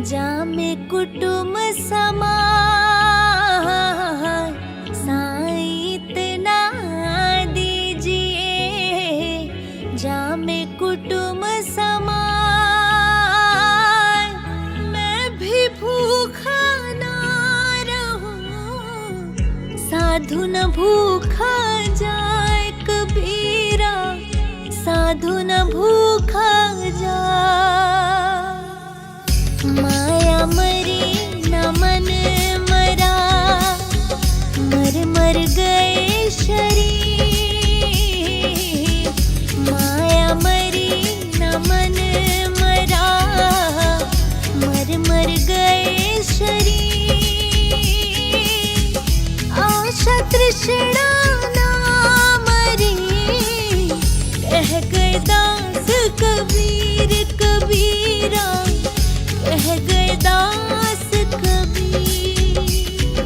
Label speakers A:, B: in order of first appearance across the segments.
A: जामे कुटुम समाज साईं इतना दीजिए, जामे कुटुम समाज मैं भी भूखा ना रहूं, साधु न भूखा जाए कबीरा, साधु न भूखा जाए। माया मरी न मन मरा, मर मर गए शरीर। माया मरी न मन मरा, मर मर गए शरीर। आशा तृष्णा ना मरी, कह गए दास कबीर कबीरा, कह गए दास कबीर।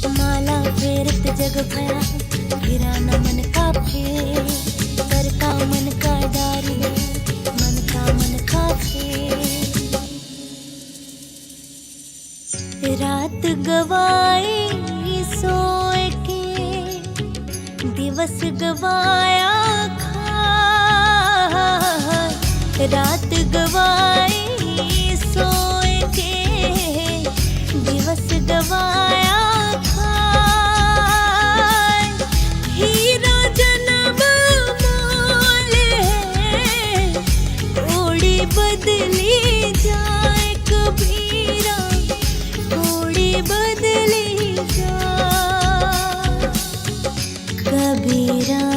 A: माला फेरत जग भया, गिरा न मन का फेर, कर का मन का डारी, मन का फेर। रात गवाई सोए के, दिवस गवाया खाए। रात गवाई सोए के, दिवस गवाया खाए। हीरा जन्म मोल है, कोड़ी बदली जाए कबीरा, कोड़ी बदली जाए कबीरा,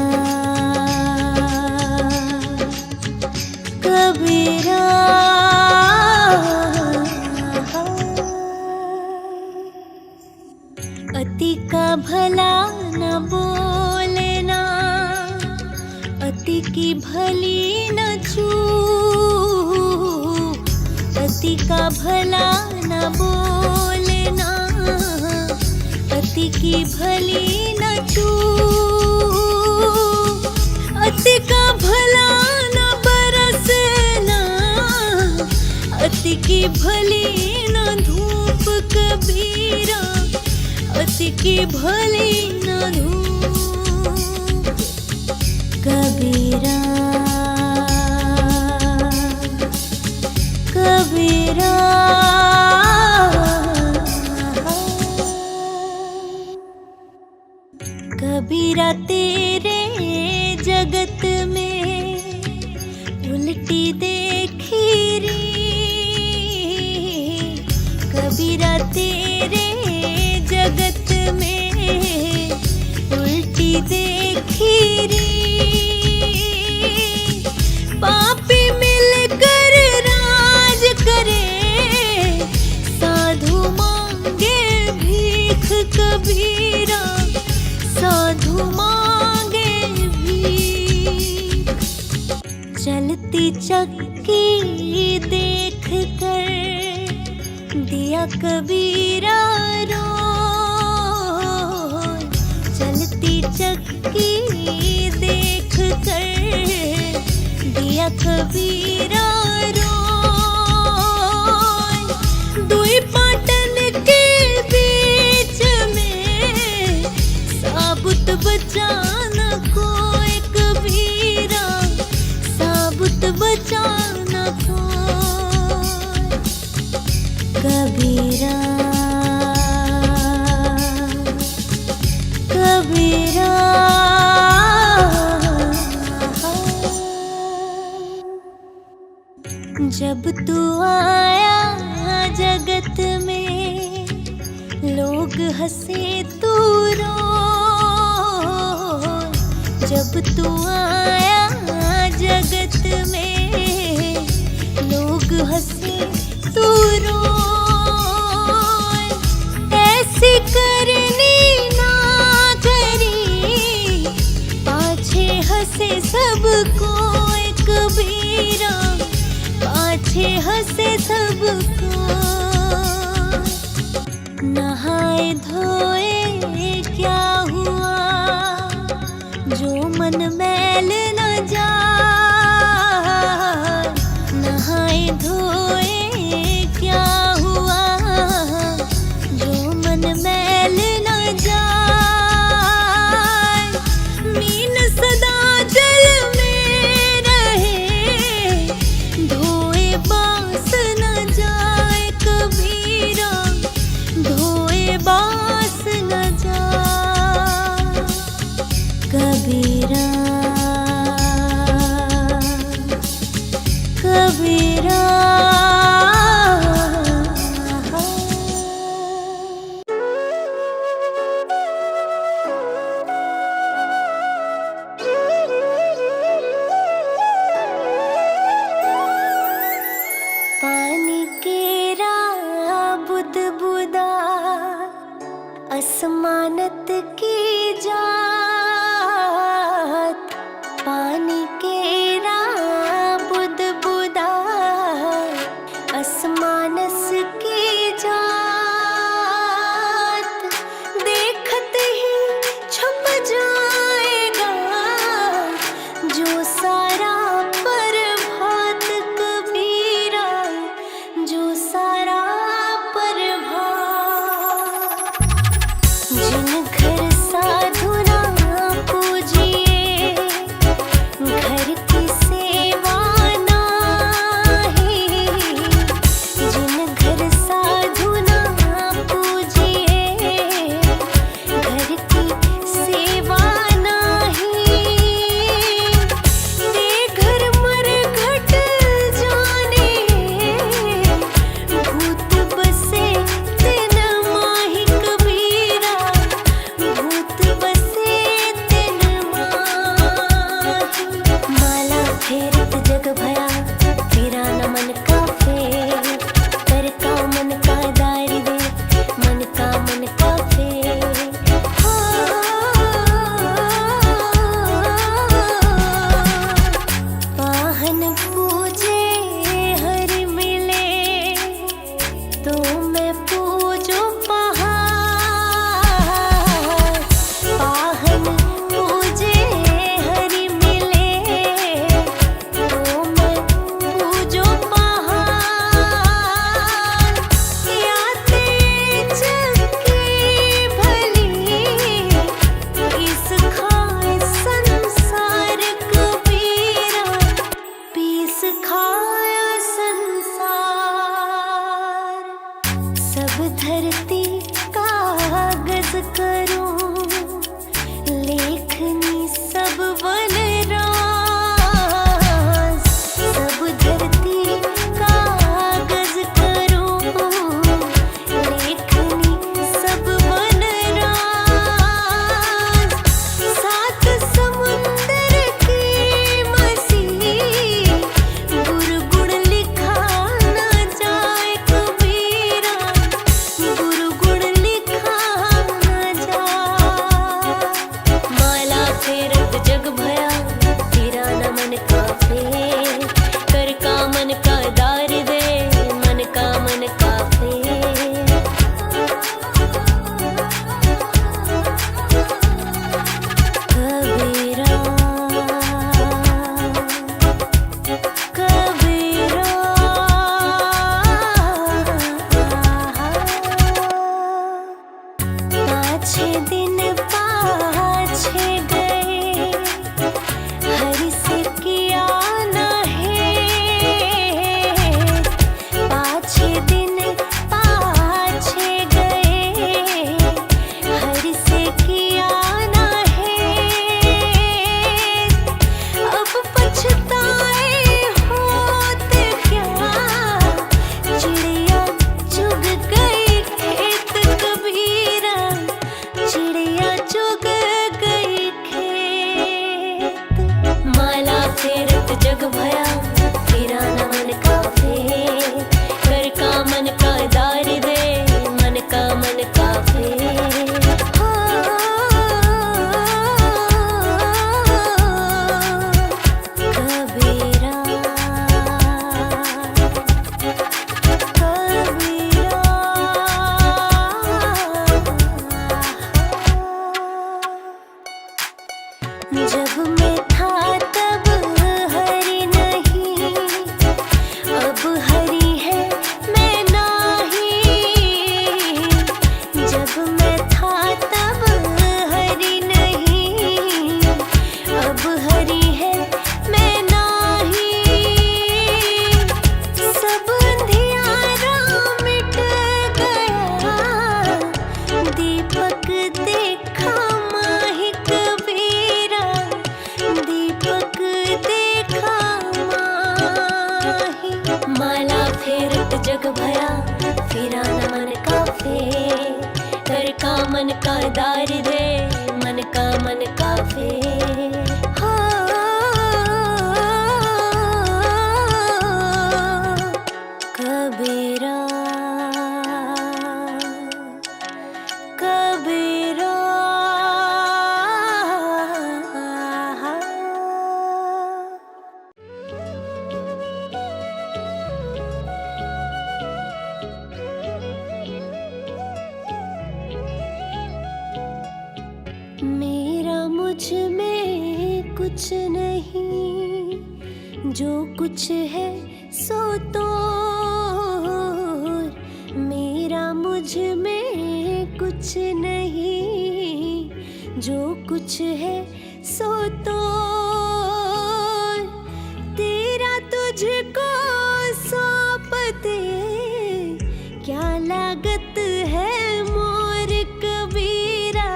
A: कबीरा। अति का भला न बोलना, अति की भली न चूक। अति का भला न बोलना, अति की भली न चूक। अति का भला न बरसना, अति की भली न धूप कबीरा, अति की भली न धूप कबीरा, कबीरा। कबीरा तेरे जगत में उल्टी देखी री, कबीरा तेरे जगत में उल्टी देखी री। पापी मिलकर राज करे, साधु मांगे भीख कबीरा, साधु मांगे भीख। चलती चक्की देख कर दिया कबीरा रोज, चलती चक्की देख कर दिया कबीरा रोज। दुई पाटन के बीच में साबुत बचाना कोई कबीरा, साबुत बचाना कोई कबीरा, कबीरा। जब तू आया जगत में, लोग हंसे तू रोए। जब तू आया जगत में, लोग हंसे तू रोए। ऐसी करनी ना करी, पाछे हंसे सब कोई कबीरा, पाछे हंसे सब कोई। नहाए धोए क्या हुआ, जो मन मैल न जाए। नहाए धोए क्या असमानत की जात पानी के बुद बुदा असमानस की जात देखत ही छुप जाएगा जो सारा प्रभात कबीरा जो सारा जिन घर साधु ना पूजिए घर की सेवा नाही जिन घर साधु ना पूजिए घर की सेवा नाही ते घर मर घट जाने भूत बसे दिन माही कबीरा भूत बसे दिन माही माला फेरत जग भया फिरा न मन का फेर कर का मन का दारी दे मन का फेर वाहन पूजे हर मिले तो मैं पूजो पहाड़ वाहन पूजे हरि मिले तो मैं पूजो पहाड़ याते चकी भली इस खाए संसार कबीरा पीस खाया संसार सब धरती कागज करूं लेखनी सब वनराज सब धरती कागज करूं लेखनी सब वनराज सात समुंदर की मसी गुरु गुण लिखा न जाए कबीरा गुरु गुण लिखा न जाए माला फेरत जग भया फिरा न मन का फेर कर का मन का दारी दे मन का फेर कबीरा कबीरा पाछे दिन पाछे गए हरि से किया न है पाछे दिन पाछे गए हरि से किया न है अब पछताए होत क्या चिड़िया चुग गई खेत कबीरा चिड़िया चुग गई खेत माला फेरत जग भया फिरा न मन का फेर कर का मन का दारी दे मन का फेर कबीरा कबीरा जब मैं था तब हरि नहीं अब हरि है मैं नाही जब मैं था तब हरि नहीं अब हरि है मैं नाही सब अंधियारा मिट गया दीपक देखा माही कबीरा दीपक देखा माही माला फेरत जग भया फिरा न मन का फेर कर का मन का दारी दे मन का फेर कबीरा कबीरा मुझ में कुछ नहीं, जो कुछ है सो तोर। मेरा मुझ में कुछ नहीं, जो कुछ है सो तोर। तेरा तुझको सौंपते क्या लागत है मोर कबीरा,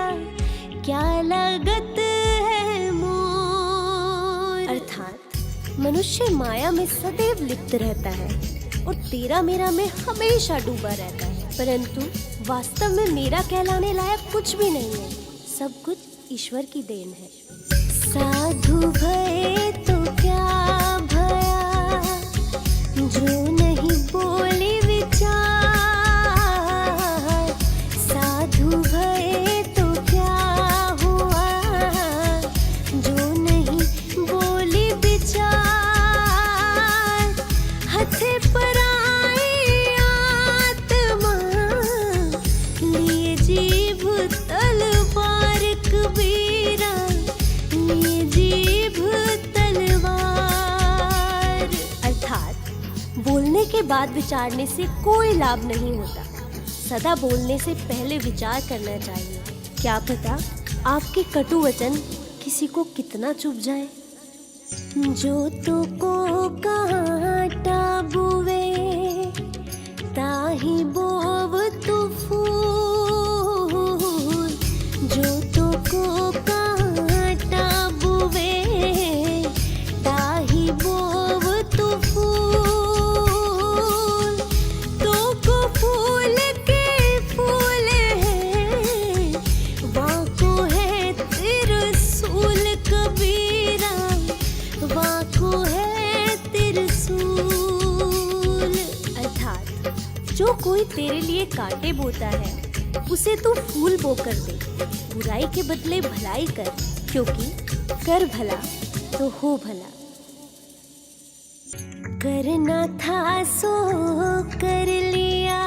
A: क्या लागत है मोर। अर्थात मनुष्य माया में सदैव लिप्त रहता है और तेरा मेरा में हमेशा डूबा रहता है, परंतु वास्तव में मेरा कहलाने लायक कुछ भी नहीं है। सब कुछ ईश्वर की देन है। साधु भये तो क्या भया, जो नहीं बोले विचार। साधु भये तो क्या हुआ, जो नहीं बोले विचार। हथे पर आई आत्मा, लिए जीभ तलवार कबीरा, लिए जीभ तलवार। अर्थात बोलने के बाद विचारने से कोई लाभ नहीं होता। सदा बोलने से पहले विचार करना चाहिए। क्या पता आपके कटु वचन किसी को कितना चुभ जाए। जो तो को कांटा बुवे, ताही बोव तू फूल। जो तो को कांटा बुवे, ताही बोव तू फूल। तो को फूल के फूल है, वाको है त्रिशूल कबीरा, वाको है त्रिशूल। अर्थात जो कोई तेरे लिए कांटे बोता है, उसे तू फूल बोकर दे। बुराई के बदले भलाई कर, क्योंकि कर भला तो हो भला। करना था सो कर लिया,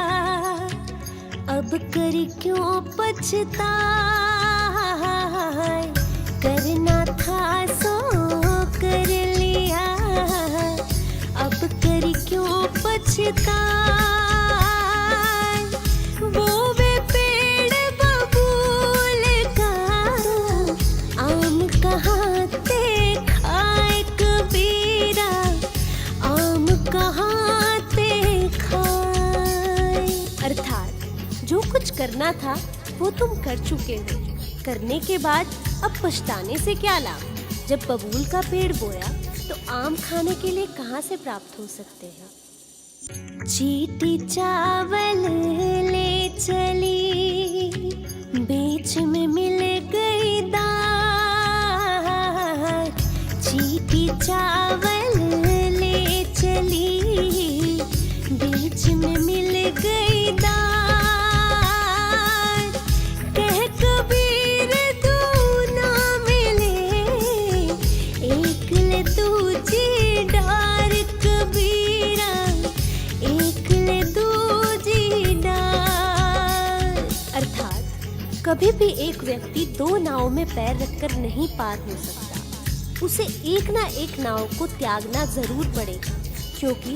A: अब करी क्यों पछताए। करना था सो कर लिया, अब करी क्यों पछताए। वो वे पेड़ बबूल का, आम कहाँ ते खाए कबीरा, आम कहाँ ते खाए। अर्थात जो कुछ करना था वो तुम कर चुके हो। करने के बाद अब पछताने से क्या लाभ। जब बबूल का पेड़ बोया तो आम खाने के लिए कहाँ से प्राप्त हो सकते हैं। चीटी चावल ले चली, बीच में मिल गई दाल। चीटी चावल ले चली, बीच में मिल गई दाल। कह कबीर तू ना मिले, एक ले दूजी डार कबीरा, एक ले दूजी डार। अर्थात कभी भी एक व्यक्ति दो नाव में पैर रखकर नहीं पार हो सकता। उसे एक ना एक नाव को त्यागना जरूर पड़ेगा, क्योंकि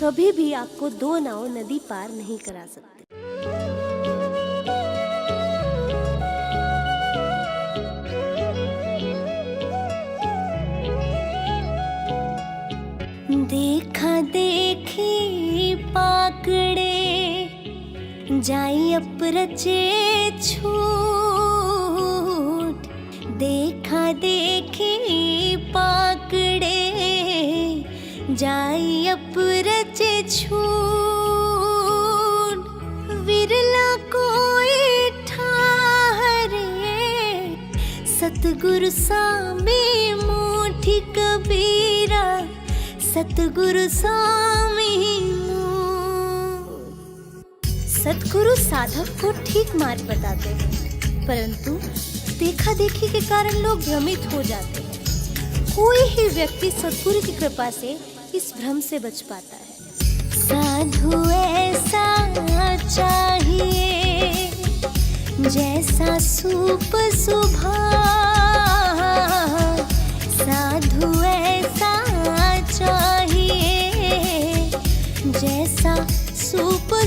A: कभी भी आपको दो नाव नदी पार नहीं करा सकते। देखा देखी पाकड़े, जाई अपरचे छूट। देखा देखी पाकड़े, जाई अपरचे छूट। विरला कोई ठाहरे, सतगुरु सामी मुठी कबीरा, सतगुरु स्वामी। सतगुरु साधक को ठीक मार्ग बताते हैं, परंतु देखा देखी के कारण लोग भ्रमित हो जाते हैं। कोई ही व्यक्ति सतगुरु की कृपा से इस भ्रम से बच पाता है। साधु ऐसा चाहिए, जैसा सूप सुभाए।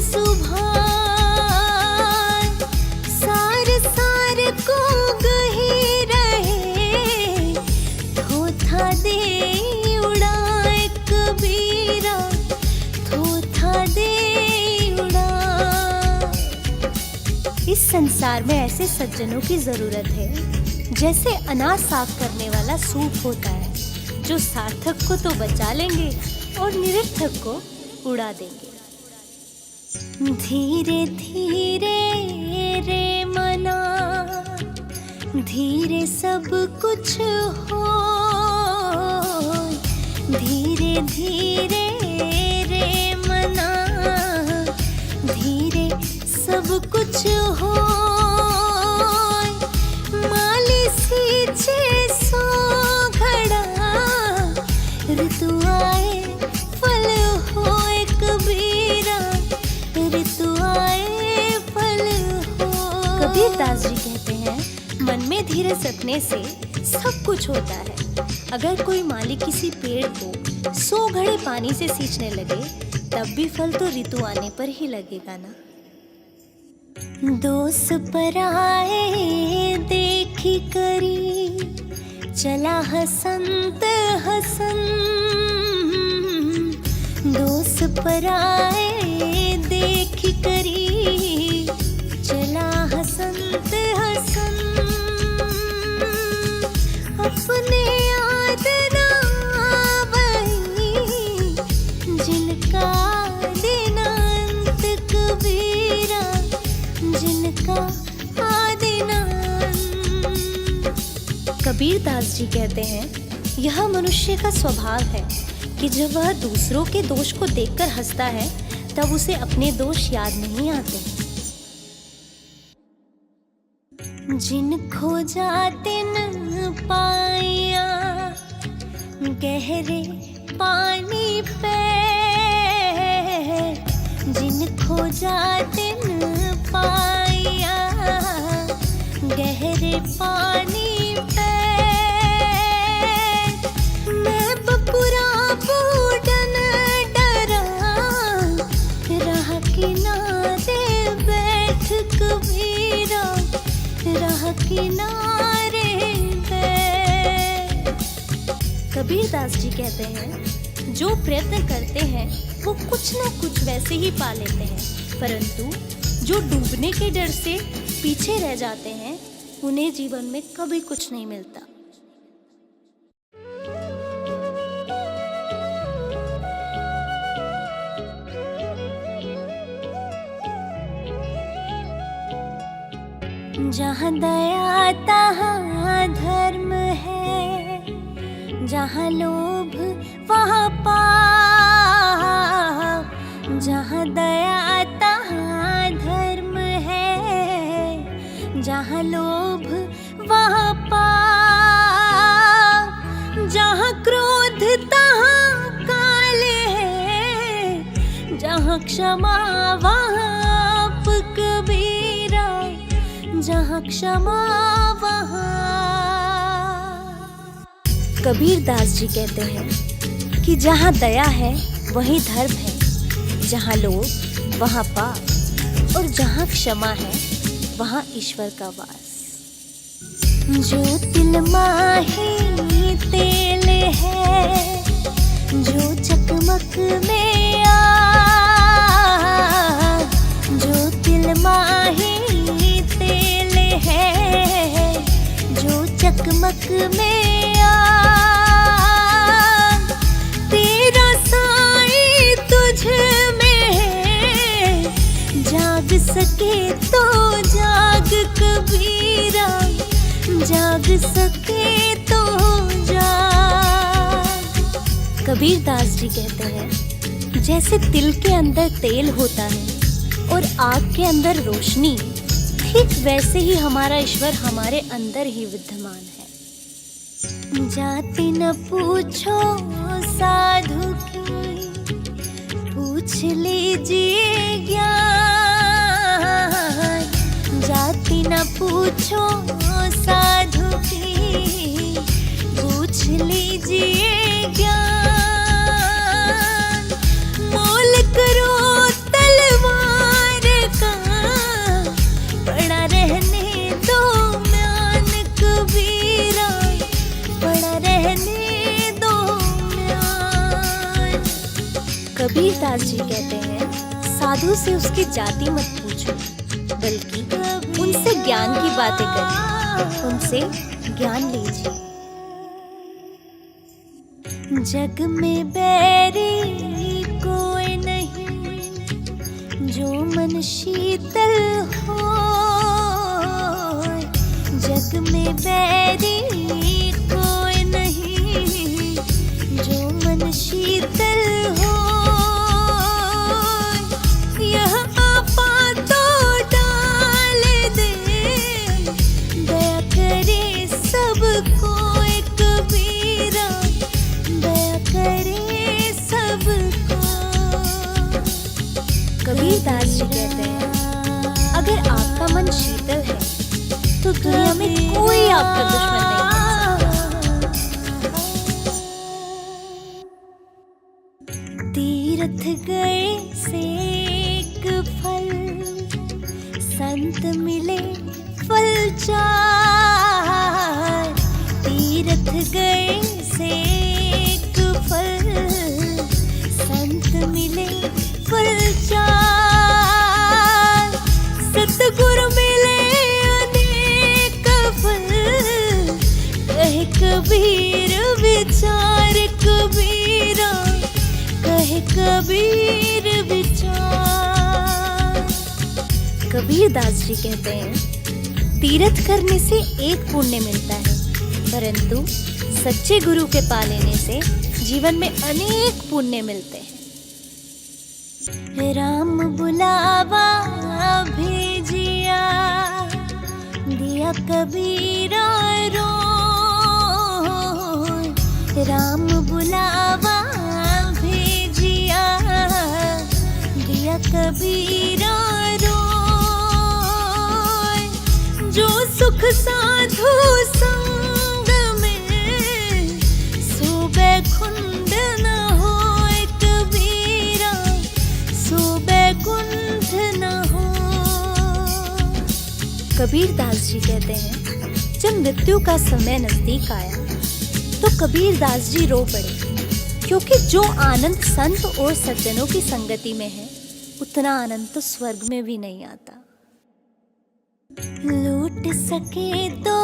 A: सुभान सार सार को गही रहे थोथा दे उड़ाए कबीरा थोथा दे उड़ा। इस संसार में ऐसे सज्जनों की जरूरत है जैसे अनाज साफ करने वाला सूप होता है, जो सार्थक को तो बचा लेंगे और निरर्थक को उड़ा देंगे। धीरे धीरे रे मना धीरे सब कुछ हो, धीरे धीरे रे मना धीरे सब कुछ हो। माली सींचे सो घड़ा ऋतु आए फल होए कबीरा ऋतु आए फल हो। कबीर दास जी कहते हैं मन में धीरज रखने से सब कुछ होता है। अगर कोई माली किसी पेड़ को 100 घड़े पानी से सींचने लगे तब भी फल तो ऋतु आने पर ही लगेगा ना। दोस पर आए देखी करी चला हसंत हसन, दोस पर आए देखी करी चला हसंत हसन। अपने याद ना वही जिनका दिनांत कबीरा जिनका आदिनांत। कबीर दास जी कहते हैं यह मनुष्य का स्वभाव है कि जब वह दूसरों के दोष को देखकर हंसता है तब उसे अपने दोष याद नहीं आते। जिन खोजा तिन पाया गहरे पानी पे, जिन खोजा तिन पाया गहरे पानी पे। मैं बपुरा बूढ़न डरा राह किनारे बैठ कबीरा राह किनारे बैठ। कबीर दास जी कहते हैं जो प्रयत्न करते हैं वो कुछ न कुछ वैसे ही पा लेते हैं, परंतु जो डूबने के डर से पीछे रह जाते हैं उन्हें जीवन में कभी कुछ नहीं मिलता। जहाँ दया तहाँ धर्म है, जहाँ लोभ वहाँ पाप। जहाँ दया तहाँ धर्म है, जहाँ लोभ वहाँ पाप। जहाँ क्रोध तहाँ काल है, जहाँ क्षमा वहाँ आप कबीरा जहाँ क्षमा वहाँ। कबीर दास जी कहते हैं कि जहाँ दया है वहीं धर्म है, जहाँ लोभ वहाँ पाप, और जहाँ क्षमा है वहाँ ईश्वर का वास। जो तिल माही तेल है, जो चकमक में आग, जो तिल माही तेल है, जो चकमक में आग। तेरा साई तुझ में है, जाग सके तो जाग कबीरा, जाग सके तो जाग। कबीर दास जी कहते हैं जैसे तिल के अंदर तेल होता है और आग के अंदर रोशनी, ठीक वैसे ही हमारा ईश्वर हमारे अंदर ही विद्यमान है। जाति न पूछो साधु की, पूछ लीजिए ज्ञान। जाति न पूछो साधु की, पूछ लीजिए ज्ञान। मोल करो तलवार कबीरदास जी कहते हैं, साधु से उसकी जाति मत पूछो, बल्कि उनसे ज्ञान की बातें करिए, उनसे ज्ञान लीजिए। जग में बैरी कोई नहीं, जो मन शीतल हो। जग में बैरी कोई नहीं, जो मन शीतल हो। यह आपा तो डाल दे, दया करे सबको कबीरा, दया करे सबको। कबीरदास जी कहते हैं, अगर आपका मन शीतल है तो दुनिया में कोई आपका दुश्मन नहीं बन सकता। तीर्थ गए सेक फल, संत मिले फल चार। तीर्थ गए सेक फल, संत मिले फल चार। सतगुरु मिले अनेक फल, कहे कबीर विचार कबीरा, कहे कबीर विचार। कबीरदास जी कहते हैं, तीर्थ करने से एक पुण्य मिलता है, परंतु सच्चे गुरु के पा लेने से जीवन में अनेक पुण्य मिलते हैं। राम बुलावा भेजिया, दिया कबीरा रो। राम बुलावा भेजिया, दिया कबीरा रो। जो सुख साधु संग में, सो बैकुंठ न होए कबीरा, सो बैकुंठ न हो। कबीरदास जी कहते हैं, जब मृत्यु का समय नजदीक आया तो कबीरदास जी रो पड़े, क्योंकि जो आनंद संत और सज्जनों की संगति में है, उतना आनंद तो स्वर्ग में भी नहीं आता। लूट सके तो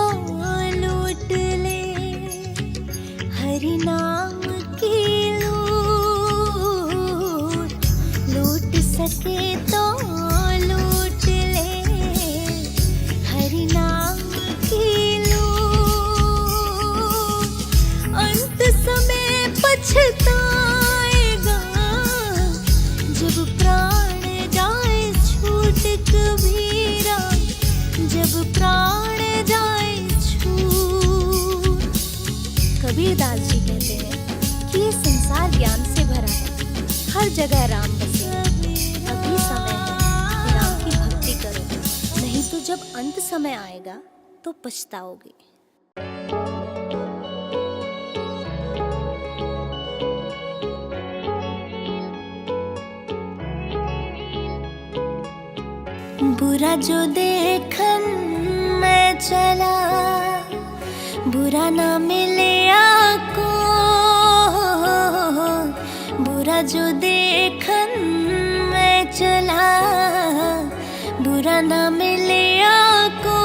A: लूट ले, हरि नाम की लूट। लूट सके तो लूट ले, हरि नाम की लूट। अंत समय पछताएगा, जब प्राण जाए छूट कबीरा, जब प्राण जाए छूट। कबीरदास जी कहते हैं कि ये संसार ज्ञान से भरा है, हर जगह राम बसे। अभी समय है, राम की भक्ति करो, नहीं तो जब अंत समय आएगा तो पछताओगे। बुरा जो देखन मैं चला, बुरा ना मिले आको। बुरा जो देखन मैं चला, बुरा ना मिले आको।